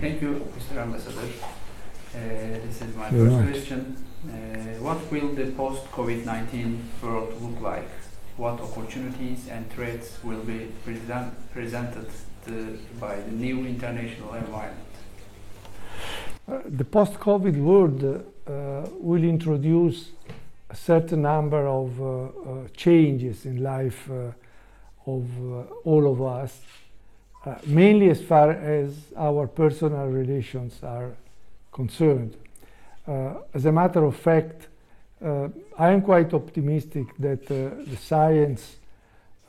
Thank you, Mr. Ambassador. This is my first question. What will the post-COVID-19 world look like? What opportunities and threats will be presented by the new international environment? The post-COVID world will introduce a certain number of changes in life of all of us, mainly as far as our personal relations are concerned. As a matter of fact, I am quite optimistic that the science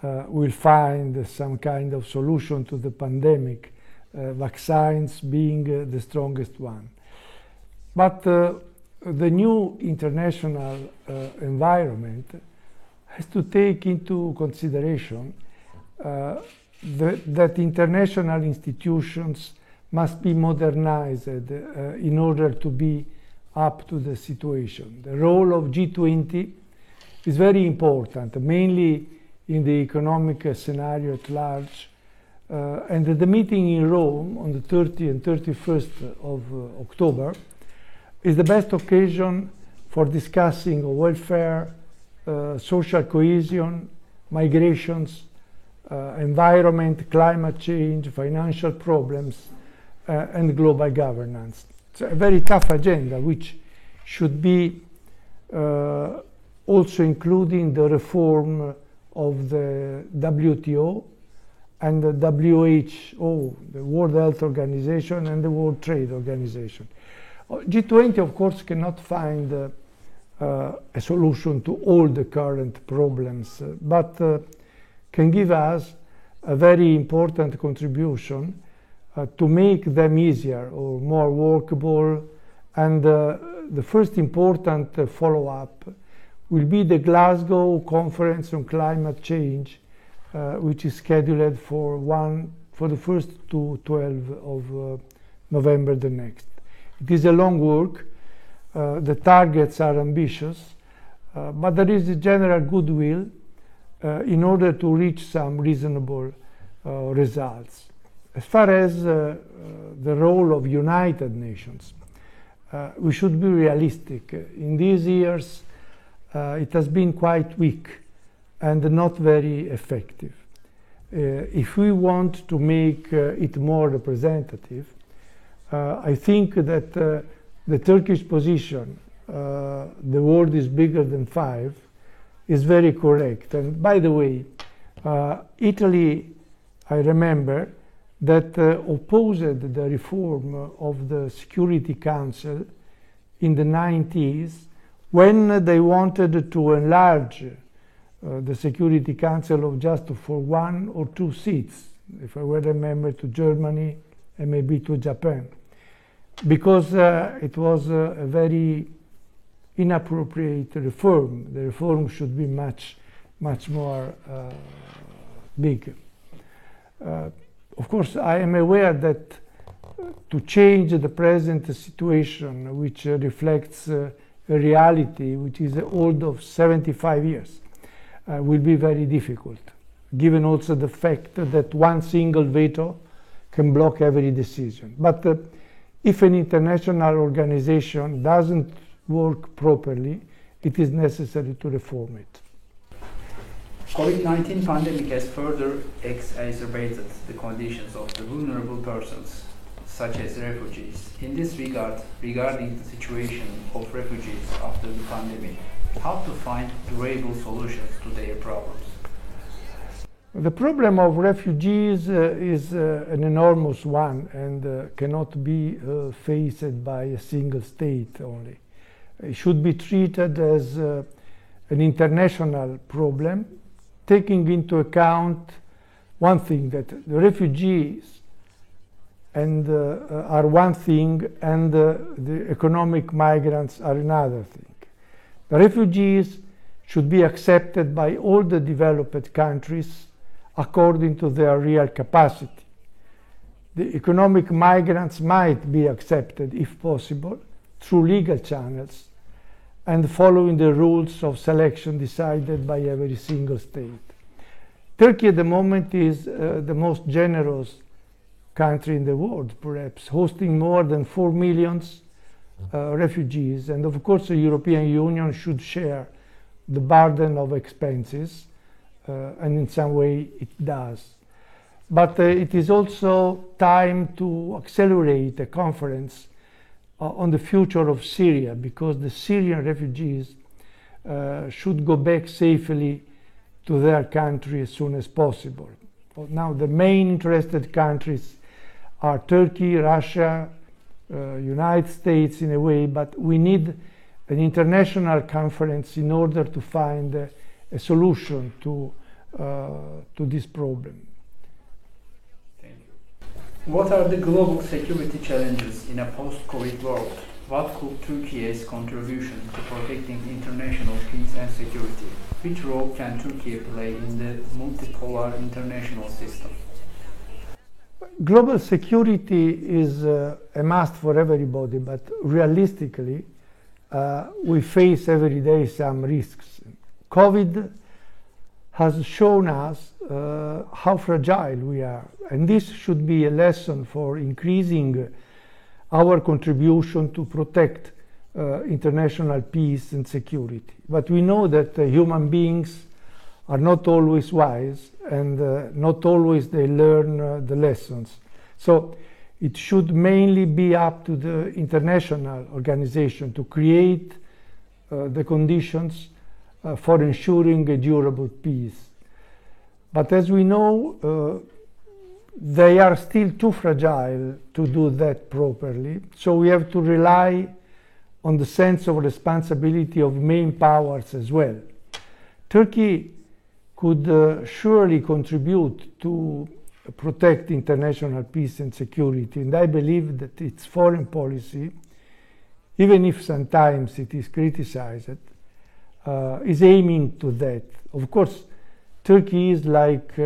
will find some kind of solution to the pandemic, vaccines being the strongest one. But the new international environment has to take into consideration that international institutions must be modernized in order to be up to the situation. The role of G-20 is very important, mainly in the economic scenario at large. And the meeting in Rome on the 30th and 31st of October is the best occasion for discussing welfare, social cohesion, migrations, environment, climate change, financial problems, and global governance. It's a very tough agenda, which should be also including the reform of the WTO and the WHO, the World Health Organization, and the World Trade Organization. G20, of course, cannot find a solution to all the current problems, but can give us a very important contribution to make them easier or more workable. And the first important follow-up will be the Glasgow Conference on Climate Change, which is scheduled for the 1st to 12th of November the next. It is a long work. The targets are ambitious, but there is a general goodwill in order to reach some reasonable results. As far as the role of United Nations, we should be realistic. In these years, it has been quite weak and not very effective. If we want to make it more representative, I think that the Turkish position, the world is bigger than five, is very correct. And by the way, Italy, I remember, that opposed the reform of the Security Council in the 90s when they wanted to enlarge the Security Council of just for 1 or 2 seats, if I well remember, to Germany and maybe to Japan, because it was a very inappropriate reform. The reform should be much more big. Of course, I am aware that to change the present situation, which reflects a reality which is old of 75 years, will be very difficult, given also the fact that one single veto can block every decision. But if an international organization doesn't work properly, it is necessary to reform it. COVID-19 pandemic has further exacerbated the conditions of the vulnerable persons, such as refugees. In this regard, regarding the situation of refugees after the pandemic, how to find durable solutions to their problems? The problem of refugees is an enormous one and cannot be faced by a single state only. It should be treated as an international problem, taking into account one thing, that the refugees are one thing and the economic migrants are another thing. The refugees should be accepted by all the developed countries according to their real capacity. The economic migrants might be accepted, if possible, through legal channels and following the rules of selection decided by every single state. Turkey at the moment is the most generous country in the world, perhaps, hosting more than 4 million refugees. And of course, the European Union should share the burden of expenses, and in some way it does. But it is also time to accelerate a conference on the future of Syria, because the Syrian refugees should go back safely to their country as soon as possible. Now, the main interested countries are Turkey, Russia, United States in a way, but we need an international conference in order to find a solution to this problem. Thank you. What are the global security challenges in a post-COVID world? What could Turkey's contribution to protecting international peace and security? Which role can Turkey play in the multipolar international system? Global security is a must for everybody, but realistically, we face every day some risks. COVID has shown us how fragile we are, and this should be a lesson for increasing our contribution to protect international peace and security. But we know that human beings are not always wise, and not always they learn the lessons. So it should mainly be up to the international organization to create the conditions for ensuring a durable peace. But as we know, they are still too fragile to do that properly. So we have to rely on the sense of responsibility of main powers as well. Turkey could surely contribute to protect international peace and security, and I believe that its foreign policy, even if sometimes it is criticized, is aiming to that. Of course, Turkey is like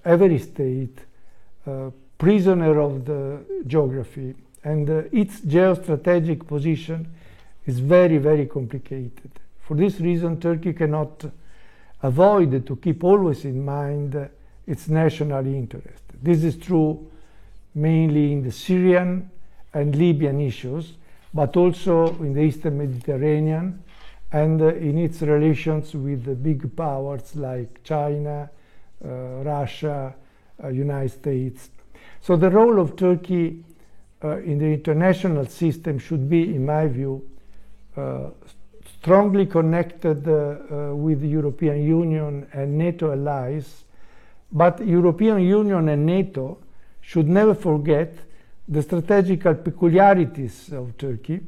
every state, prisoner of the geography, and its geostrategic position is very, very complicated. For this reason, Turkey cannot avoid to keep always in mind its national interest. This is true mainly in the Syrian and Libyan issues, but also in the Eastern Mediterranean and in its relations with the big powers like China, Russia, United States. So the role of Turkey in the international system should be, in my view, strongly connected with the European Union and NATO allies, but European Union and NATO should never forget the strategical peculiarities of Turkey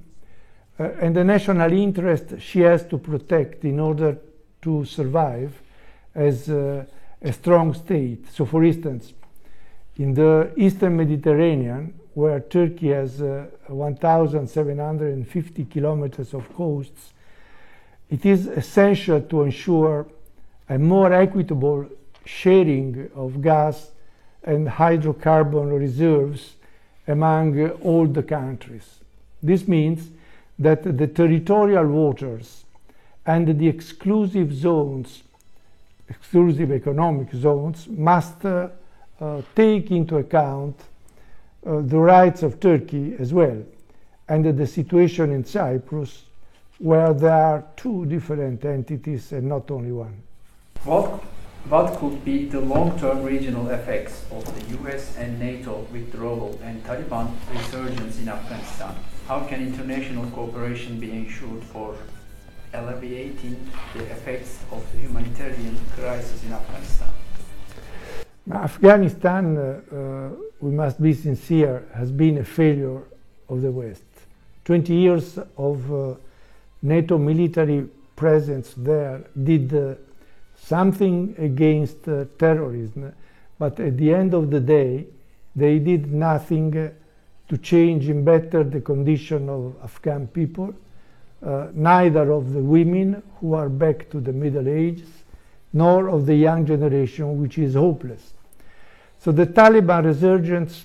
and the national interest she has to protect in order to survive as a strong state. So, for instance, in the Eastern Mediterranean, where Turkey has 1,750 kilometers of coasts, it is essential to ensure a more equitable sharing of gas and hydrocarbon reserves among all the countries. This means that the territorial waters and the exclusive zones, exclusive economic zones, must take into account the rights of Turkey as well, and the situation in Cyprus, where there are two different entities and not only one. What could be the long-term regional effects of the US and NATO withdrawal and Taliban resurgence in Afghanistan? How can international cooperation be ensured for alleviating the effects of the humanitarian crisis in Afghanistan? Afghanistan, we must be sincere, has been a failure of the West. 20 years of NATO military presence there did something against terrorism, but at the end of the day, they did nothing to change and better the condition of Afghan people, neither of the women who are back to the Middle Ages, nor of the young generation, which is hopeless. So the Taliban resurgence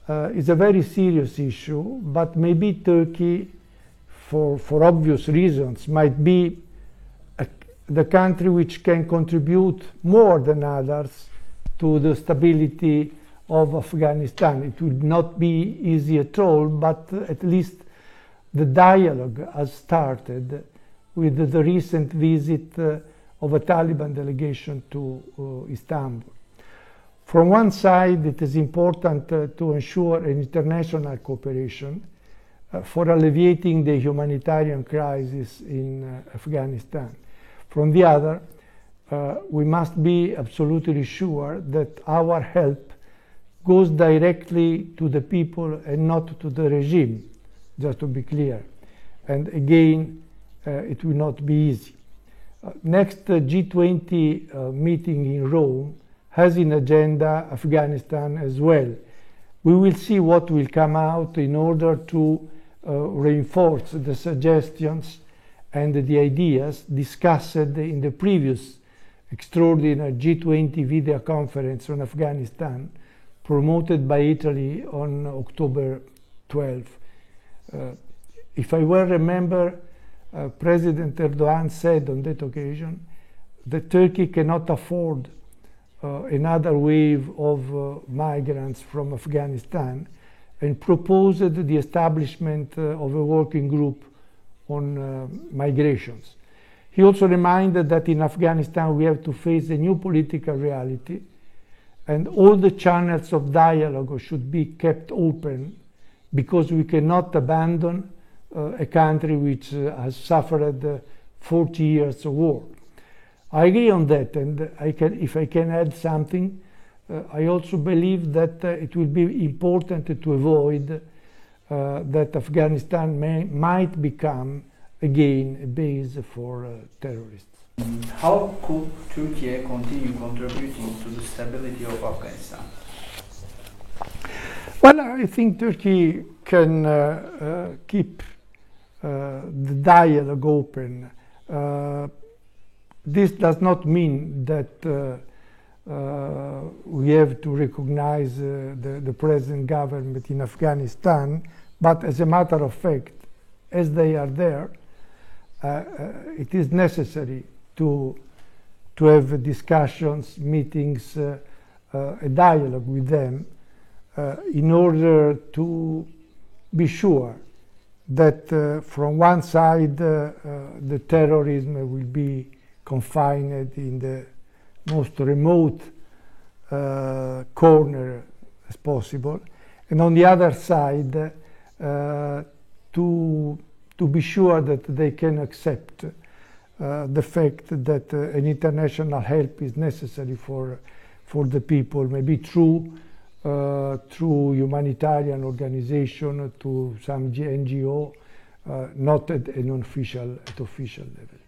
is a very serious issue, but maybe Turkey, for obvious reasons, might be the country which can contribute more than others to the stability of Afghanistan. It will not be easy at all, but at least the dialogue has started with the recent visit of a Taliban delegation to Istanbul. From one side, it is important to ensure an international cooperation for alleviating the humanitarian crisis in Afghanistan. From the other, we must be absolutely sure that our help goes directly to the people and not to the regime, just to be clear. And again, it will not be easy. Next G20 meeting in Rome has in agenda Afghanistan as well. We will see what will come out in order to reinforce the suggestions and the ideas discussed in the previous extraordinary G20 video conference on Afghanistan promoted by Italy on October 12. If I well remember, President Erdogan said on that occasion that Turkey cannot afford another wave of migrants from Afghanistan, and proposed the establishment of a working group on migrations. He also reminded that in Afghanistan we have to face a new political reality, and all the channels of dialogue should be kept open, because we cannot abandon a country which has suffered 40 years of war. I agree on that, and if I can add something, I also believe that it will be important to avoid that Afghanistan might become again a base for terrorists. How could Turkey continue contributing to the stability of Afghanistan? Well, I think Turkey can keep the dialogue open. This does not mean that we have to recognize the present government in Afghanistan, but as a matter of fact, as they are there, it is necessary to have discussions, meetings, a dialogue with them in order to be sure that from one side the terrorism will be confined in the most remote corner as possible, and on the other side to be sure that they can accept the fact that an international help is necessary for the people, maybe through humanitarian organization, to some NGO, not at official level.